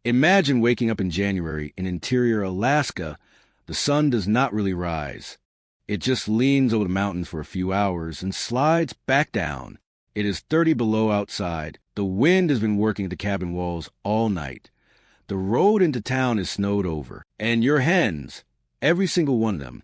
Imagine waking up in January in interior Alaska. The sun does not really rise. It just leans over the mountains for a few hours and slides back down. It is 30 below outside. The wind has been working at the cabin walls all night. The road into town is snowed over. And your hens, every single one of them,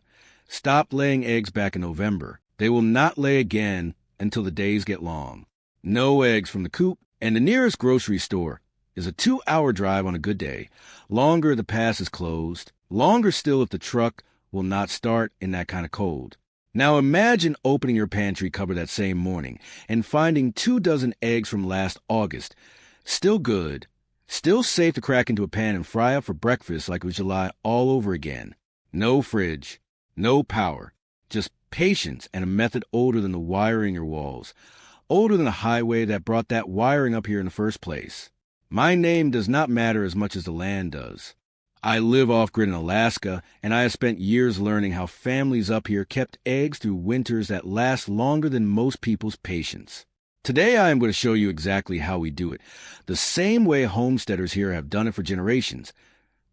stopped laying eggs back in November. They will not lay again until the days get long. No eggs from the coop, and the nearest grocery store is a 2-hour drive on a good day. Longer if the pass is closed. Longer still if the truck will not start in that kind of cold. Now imagine opening your pantry cupboard that same morning and finding 24 eggs from last August. Still good. Still safe to crack into a pan and fry up for breakfast like it was July all over again. No fridge. No power. Just patience and a method older than the wiring in your walls. Older than the highway that brought that wiring up here in the first place. My name does not matter as much as the land does. I live off-grid in Alaska, and I have spent years learning how families up here kept eggs through winters that last longer than most people's patience. Today I am going to show you exactly how we do it, the same way homesteaders here have done it for generations,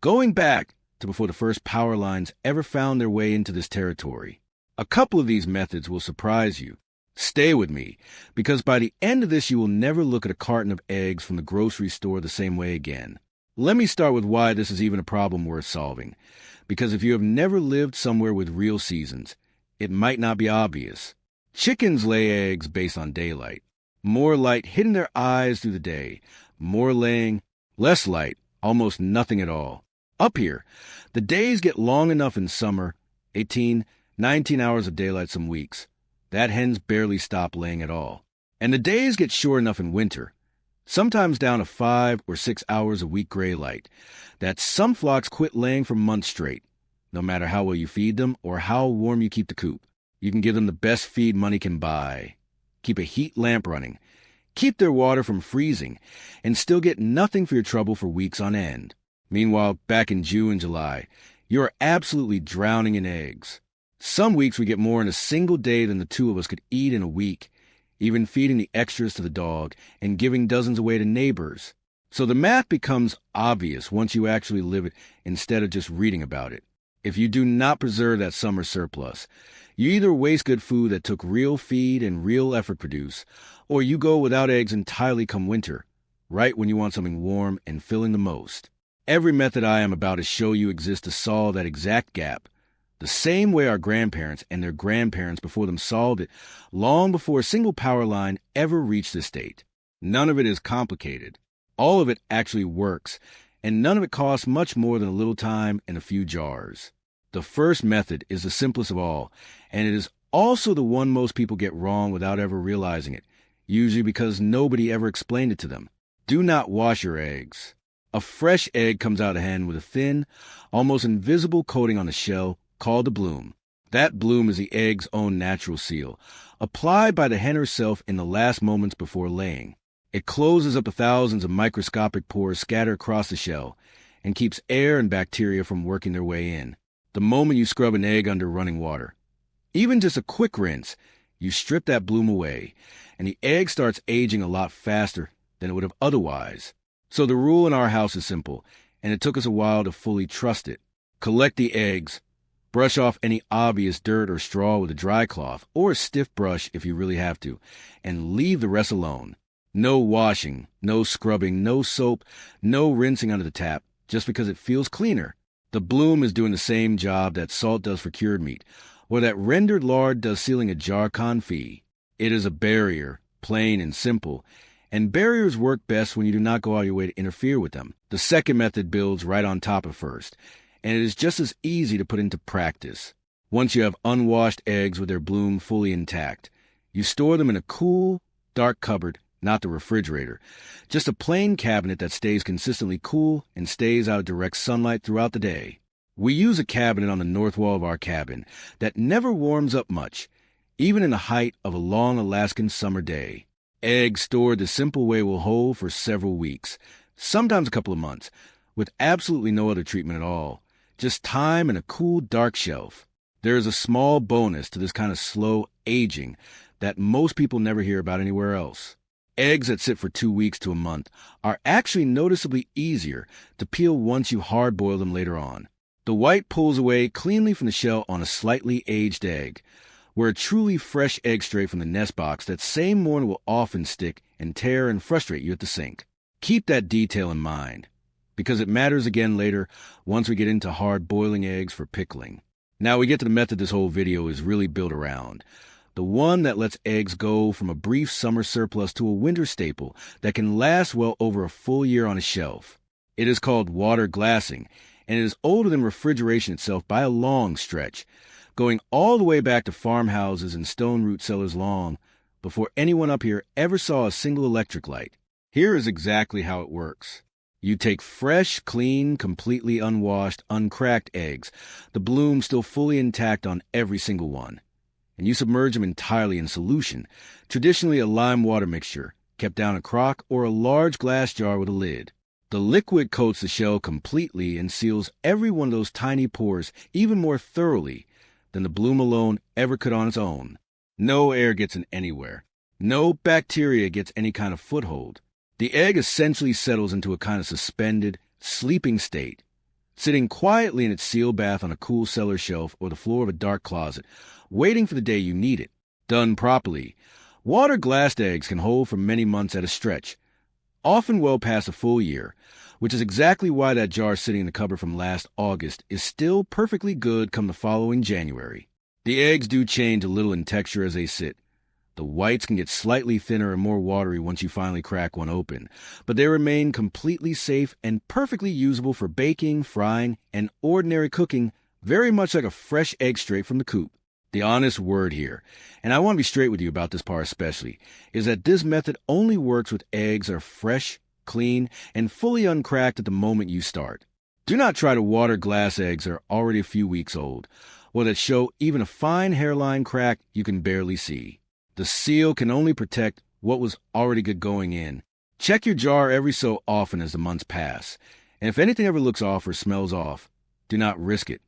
going back to before the first power lines ever found their way into this territory. A couple of these methods will surprise you. Stay with me, because by the end of this you will never look at a carton of eggs from the grocery store the same way again. Let me start with why this is even a problem worth solving. Because if you have never lived somewhere with real seasons, it might not be obvious. Chickens lay eggs based on daylight. More light hitting their eyes through the day. More laying, less light, almost nothing at all. Up here, the days get long enough in summer, 18, 19 hours of daylight some weeks. That hens barely stop laying at all. And the days get short enough in winter, sometimes down to 5 or 6 hours of weak gray light, that some flocks quit laying for months straight, no matter how well you feed them or how warm you keep the coop. You can give them the best feed money can buy. Keep a heat lamp running. Keep their water from freezing, and still get nothing for your trouble for weeks on end. Meanwhile, back in June and July, you are absolutely drowning in eggs. Some weeks we get more in a single day than the two of us could eat in a week, even feeding the extras to the dog and giving dozens away to neighbors. So the math becomes obvious once you actually live it instead of just reading about it. If you do not preserve that summer surplus, you either waste good food that took real feed and real effort produce, or you go without eggs entirely come winter, right when you want something warm and filling the most. Every method I am about to show you exists to solve that exact gap, the same way our grandparents and their grandparents before them solved it long before a single power line ever reached this state. None of it is complicated. All of it actually works, and none of it costs much more than a little time and a few jars. The first method is the simplest of all, and it is also the one most people get wrong without ever realizing it, usually because nobody ever explained it to them. Do not wash your eggs. A fresh egg comes out of the hen with a thin, almost invisible coating on the shell called a bloom. That bloom is the egg's own natural seal, applied by the hen herself in the last moments before laying. It closes up the thousands of microscopic pores scattered across the shell and keeps air and bacteria from working their way in. The moment you scrub an egg under running water, even just a quick rinse, you strip that bloom away, and the egg starts aging a lot faster than it would have otherwise. So the rule in our house is simple, and it took us a while to fully trust it. Collect the eggs, brush off any obvious dirt or straw with a dry cloth or a stiff brush if you really have to, and leave the rest alone. No washing, no scrubbing, no soap, no rinsing under the tap, just because it feels cleaner. The bloom is doing the same job that salt does for cured meat, or that rendered lard does sealing a jar confit. It is a barrier, plain and simple, and barriers work best when you do not go out of your way to interfere with them. The second method builds right on top of first, and it is just as easy to put into practice. Once you have unwashed eggs with their bloom fully intact, you store them in a cool, dark cupboard, not the refrigerator, just a plain cabinet that stays consistently cool and stays out of direct sunlight throughout the day. We use a cabinet on the north wall of our cabin that never warms up much, even in the height of a long Alaskan summer day. Eggs stored the simple way will hold for several weeks, sometimes a couple of months, with absolutely no other treatment at all, just time and a cool, dark shelf. There is a small bonus to this kind of slow aging that most people never hear about anywhere else. Eggs that sit for 2 weeks to a month are actually noticeably easier to peel once you hard-boil them later on. The white pulls away cleanly from the shell on a slightly aged egg, where a truly fresh egg straight from the nest box that same morning will often stick and tear and frustrate you at the sink. Keep that detail in mind, because it matters again later once we get into hard-boiling eggs for pickling. Now we get to the method this whole video is really built around. The one that lets eggs go from a brief summer surplus to a winter staple that can last well over a full year on a shelf. It is called water glassing, and it is older than refrigeration itself by a long stretch, going all the way back to farmhouses and stone root cellars long before anyone up here ever saw a single electric light. Here is exactly how it works. You take fresh, clean, completely unwashed, uncracked eggs, the bloom still fully intact on every single one, and you submerge them entirely in solution, traditionally a lime water mixture, kept down a crock or a large glass jar with a lid. The liquid coats the shell completely and seals every one of those tiny pores even more thoroughly than the bloom alone ever could on its own. No air gets in anywhere. No bacteria gets any kind of foothold. The egg essentially settles into a kind of suspended, sleeping state, sitting quietly in its sealed bath on a cool cellar shelf or the floor of a dark closet, waiting for the day you need it. Done properly, water-glassed eggs can hold for many months at a stretch, often well past a full year, which is exactly why that jar sitting in the cupboard from last August is still perfectly good come the following January. The eggs do change a little in texture as they sit. The whites can get slightly thinner and more watery once you finally crack one open, but they remain completely safe and perfectly usable for baking, frying, and ordinary cooking, very much like a fresh egg straight from the coop. The honest word here, and I want to be straight with you about this part especially, is that this method only works with eggs that are fresh, clean, and fully uncracked at the moment you start. Do not try to water glass eggs that are already a few weeks old, or that show even a fine hairline crack you can barely see. The seal can only protect what was already good going in. Check your jar every so often as the months pass, and if anything ever looks off or smells off, do not risk it.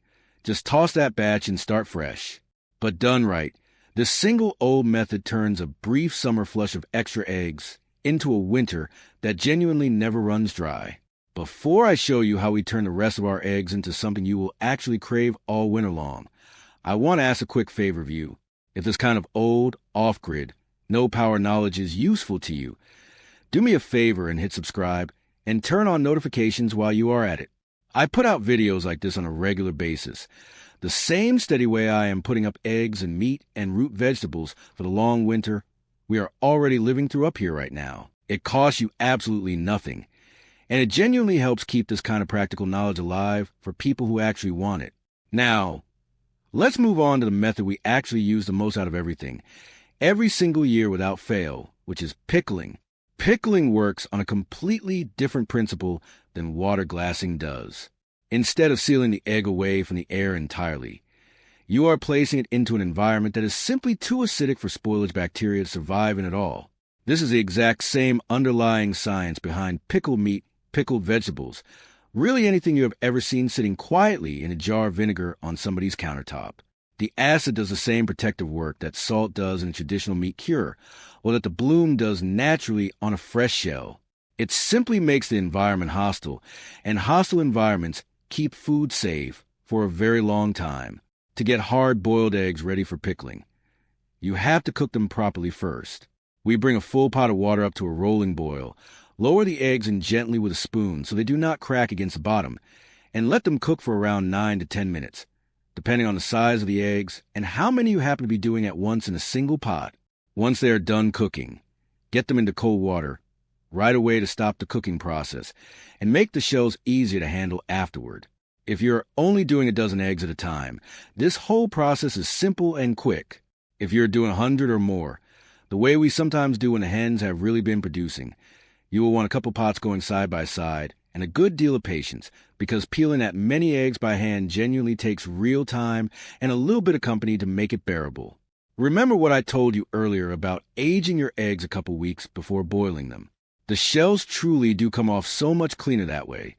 Just toss that batch and start fresh. But done right, this single old method turns a brief summer flush of extra eggs into a winter that genuinely never runs dry. Before I show you how we turn the rest of our eggs into something you will actually crave all winter long, I want to ask a quick favor of you. If this kind of old, off-grid, no-power knowledge is useful to you, do me a favor and hit subscribe and turn on notifications while you are at it. I put out videos like this on a regular basis, the same steady way I am putting up eggs and meat and root vegetables for the long winter we are already living through up here right now. It costs you absolutely nothing, and it genuinely helps keep this kind of practical knowledge alive for people who actually want it. Now, let's move on to the method we actually use the most out of everything, every single year without fail, which is pickling. Pickling works on a completely different principle than water glassing does. Instead of sealing the egg away from the air entirely, you are placing it into an environment that is simply too acidic for spoilage bacteria to survive in at all. This is the exact same underlying science behind pickled meat, pickled vegetables, really anything you have ever seen sitting quietly in a jar of vinegar on somebody's countertop. The acid does the same protective work that salt does in a traditional meat cure, or that the bloom does naturally on a fresh shell. It simply makes the environment hostile, and hostile environments keep food safe for a very long time. To get hard-boiled eggs ready for pickling, you have to cook them properly first. We bring a full pot of water up to a rolling boil, lower the eggs in gently with a spoon so they do not crack against the bottom, and let them cook for around 9 to 10 minutes, depending on the size of the eggs and how many you happen to be doing at once in a single pot. Once they are done cooking, get them into cold water right away to stop the cooking process and make the shells easier to handle afterward. If you're only doing a dozen eggs at a time, this whole process is simple and quick. If you're doing 100 or more, the way we sometimes do when the hens have really been producing, you will want a couple pots going side by side and a good deal of patience, because peeling that many eggs by hand genuinely takes real time and a little bit of company to make it bearable. Remember what I told you earlier about aging your eggs a couple weeks before boiling them. The shells truly do come off so much cleaner that way,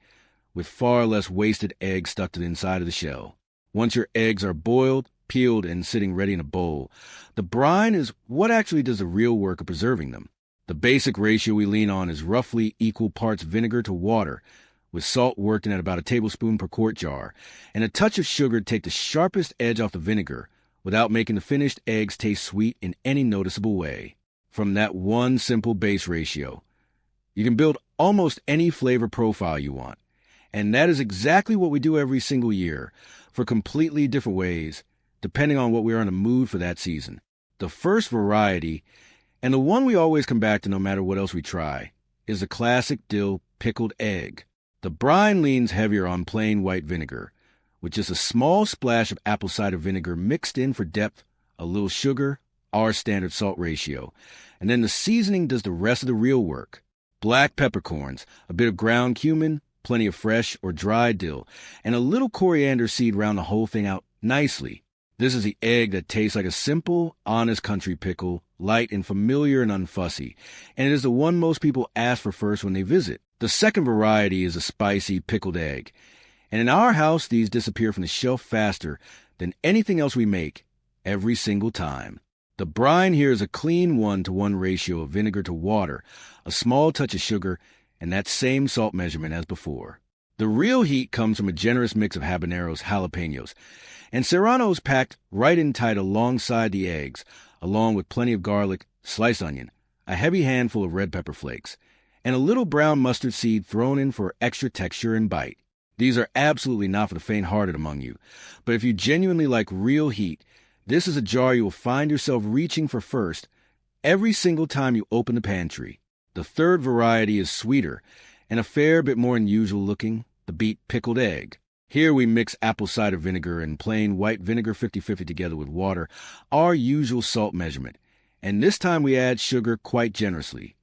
with far less wasted eggs stuck to the inside of the shell. Once your eggs are boiled, peeled, and sitting ready in a bowl, the brine is what actually does the real work of preserving them. The basic ratio we lean on is roughly equal parts vinegar to water, with salt worked in at about a tablespoon per quart jar, and a touch of sugar to take the sharpest edge off the vinegar without making the finished eggs taste sweet in any noticeable way. From that one simple base ratio, you can build almost any flavor profile you want. And that is exactly what we do every single year, for completely different ways, depending on what we are in the mood for that season. The first variety, and the one we always come back to no matter what else we try, is the classic dill pickled egg. The brine leans heavier on plain white vinegar, with just a small splash of apple cider vinegar mixed in for depth, a little sugar, our standard salt ratio, and then the seasoning does the rest of the real work. Black peppercorns, a bit of ground cumin, plenty of fresh or dry dill, and a little coriander seed round the whole thing out nicely. This is the egg that tastes like a simple, honest country pickle, light and familiar and unfussy, and it is the one most people ask for first when they visit. The second variety is a spicy pickled egg, and in our house these disappear from the shelf faster than anything else we make, every single time. The brine here is a clean 1-to-1 ratio of vinegar to water, a small touch of sugar, and that same salt measurement as before. The real heat comes from a generous mix of habaneros, jalapenos, and serranos packed right in tight alongside the eggs, along with plenty of garlic, sliced onion, a heavy handful of red pepper flakes, and a little brown mustard seed thrown in for extra texture and bite. These are absolutely not for the faint-hearted among you, but if you genuinely like real heat, this is a jar you will find yourself reaching for first every single time you open the pantry. The third variety is sweeter and a fair bit more unusual looking, the beet pickled egg. Here we mix apple cider vinegar and plain white vinegar 50-50 together with water, our usual salt measurement, and this time we add sugar quite generously,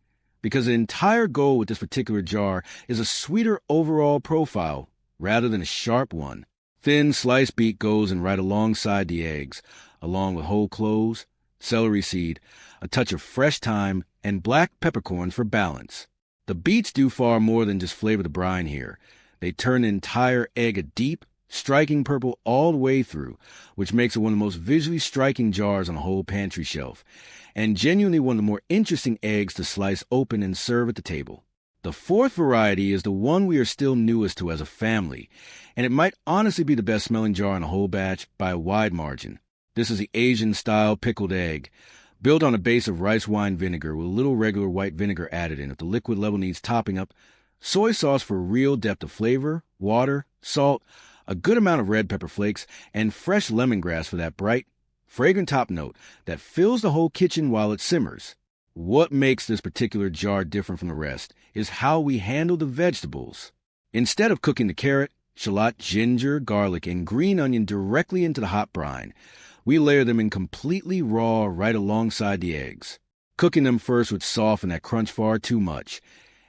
because the entire goal with this particular jar is a sweeter overall profile rather than a sharp one. Thin sliced beet goes in right alongside the eggs, along with whole cloves, celery seed, a touch of fresh thyme, and black peppercorns for balance. The beets do far more than just flavor the brine here. They turn the entire egg a deep, striking purple all the way through, which makes it one of the most visually striking jars on the whole pantry shelf, and genuinely one of the more interesting eggs to slice open and serve at the table. The fourth variety is the one we are still newest to as a family, and it might honestly be the best smelling jar in the whole batch by a wide margin. This is the Asian-style pickled egg, built on a base of rice wine vinegar with a little regular white vinegar added in if the liquid level needs topping up, soy sauce for real depth of flavor, water, salt, a good amount of red pepper flakes, and fresh lemongrass for that bright, fragrant top note that fills the whole kitchen while it simmers. What makes this particular jar different from the rest is how we handle the vegetables. Instead of cooking the carrot, shallot, ginger, garlic, and green onion directly into the hot brine, we layer them in completely raw right alongside the eggs. Cooking them first would soften that crunch far too much,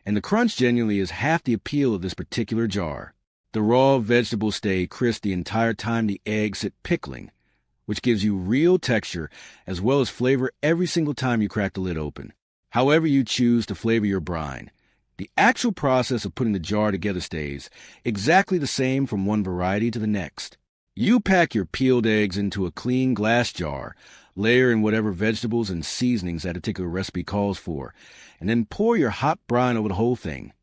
and the crunch genuinely is half the appeal of this particular jar. The raw vegetables stay crisp the entire time the eggs sit pickling, which gives you real texture as well as flavor every single time you crack the lid open. However you choose to flavor your brine, the actual process of putting the jar together stays exactly the same from one variety to the next. You pack your peeled eggs into a clean glass jar, layer in whatever vegetables and seasonings that particular recipe calls for, and then pour your hot brine over the whole thing,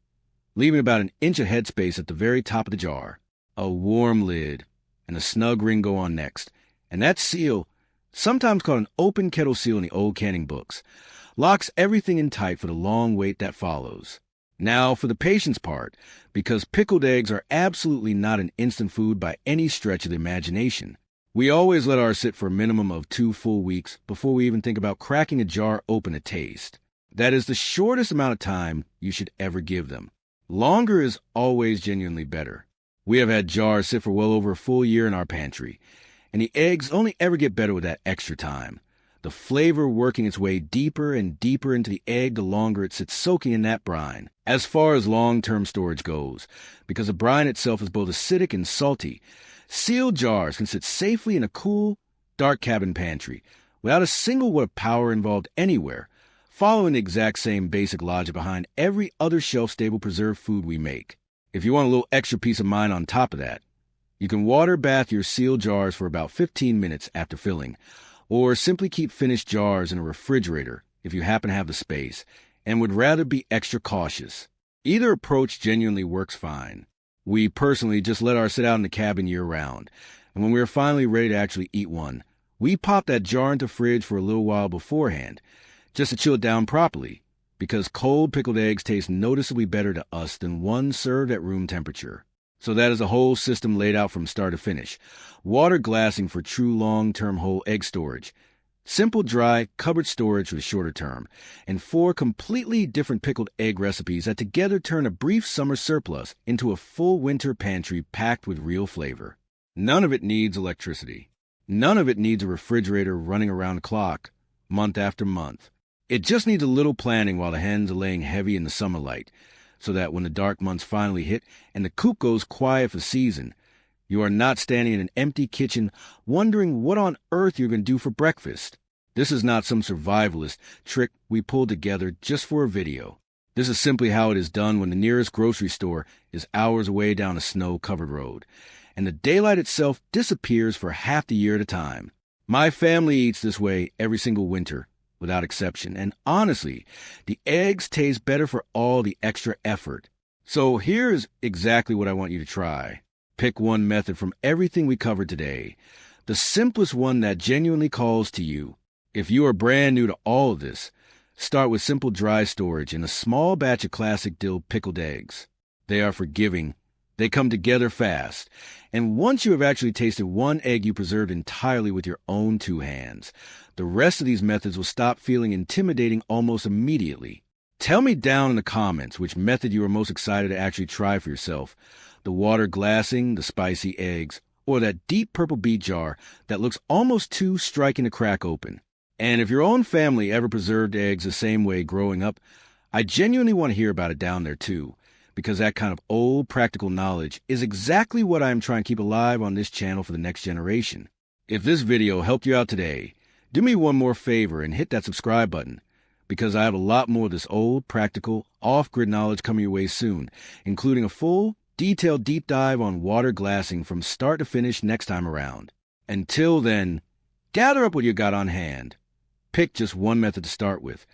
leaving about an inch of headspace at the very top of the jar. A warm lid and a snug ring go on next, and that seal, sometimes called an open kettle seal in the old canning books, locks everything in tight for the long wait that follows. Now for the patience part, because pickled eggs are absolutely not an instant food by any stretch of the imagination. We always let ours sit for a minimum of 2 full weeks before we even think about cracking a jar open to taste. That is the shortest amount of time you should ever give them. Longer is always genuinely better. We have had jars sit for well over a full year in our pantry, and the eggs only ever get better with that extra time. The flavor working its way deeper and deeper into the egg the longer it sits soaking in that brine. As far as long-term storage goes, because the brine itself is both acidic and salty, sealed jars can sit safely in a cool, dark cabin pantry without a single watt of power involved anywhere, following the exact same basic logic behind every other shelf-stable preserved food we make. If you want a little extra peace of mind on top of that, you can water bath your sealed jars for about 15 minutes after filling, or simply keep finished jars in a refrigerator if you happen to have the space, and would rather be extra cautious. Either approach genuinely works fine. We personally just let ours sit out in the cabin year-round, and when we are finally ready to actually eat one, we pop that jar into the fridge for a little while beforehand, just to chill it down properly, because cold pickled eggs taste noticeably better to us than one served at room temperature. So that is a whole system laid out from start to finish. Water glassing for true long-term whole egg storage, simple dry cupboard storage for the shorter term, and 4 completely different pickled egg recipes that together turn a brief summer surplus into a full winter pantry packed with real flavor. None of it needs electricity. None of it needs a refrigerator running around the clock, month after month. It just needs a little planning while the hens are laying heavy in the summer light, so that when the dark months finally hit and the coop goes quiet for season, you are not standing in an empty kitchen wondering what on earth you're going to do for breakfast. This is not some survivalist trick we pulled together just for a video. This is simply how it is done when the nearest grocery store is hours away down a snow-covered road, and the daylight itself disappears for half the year at a time. My family eats this way every single winter, without exception, and honestly, the eggs taste better for all the extra effort. So here's exactly what I want you to try. Pick one method from everything we covered today, the simplest one that genuinely calls to you. If you are brand new to all of this, start with simple dry storage and a small batch of classic dill pickled eggs. They are forgiving, they come together fast, and once you have actually tasted one egg you preserved entirely with your own 2 hands, the rest of these methods will stop feeling intimidating almost immediately. Tell me down in the comments which method you are most excited to actually try for yourself. The water glassing, the spicy eggs, or that deep purple beet jar that looks almost too striking to crack open. And if your own family ever preserved eggs the same way growing up, I genuinely want to hear about it down there too, because that kind of old practical knowledge is exactly what I am trying to keep alive on this channel for the next generation. If this video helped you out today, do me one more favor and hit that subscribe button, because I have a lot more of this old, practical, off-grid knowledge coming your way soon, including a full, detailed deep dive on water glassing from start to finish next time around. Until then, gather up what you got on hand. Pick just one method to start with,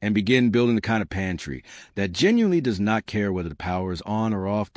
and begin building the kind of pantry that genuinely does not care whether the power is on or off.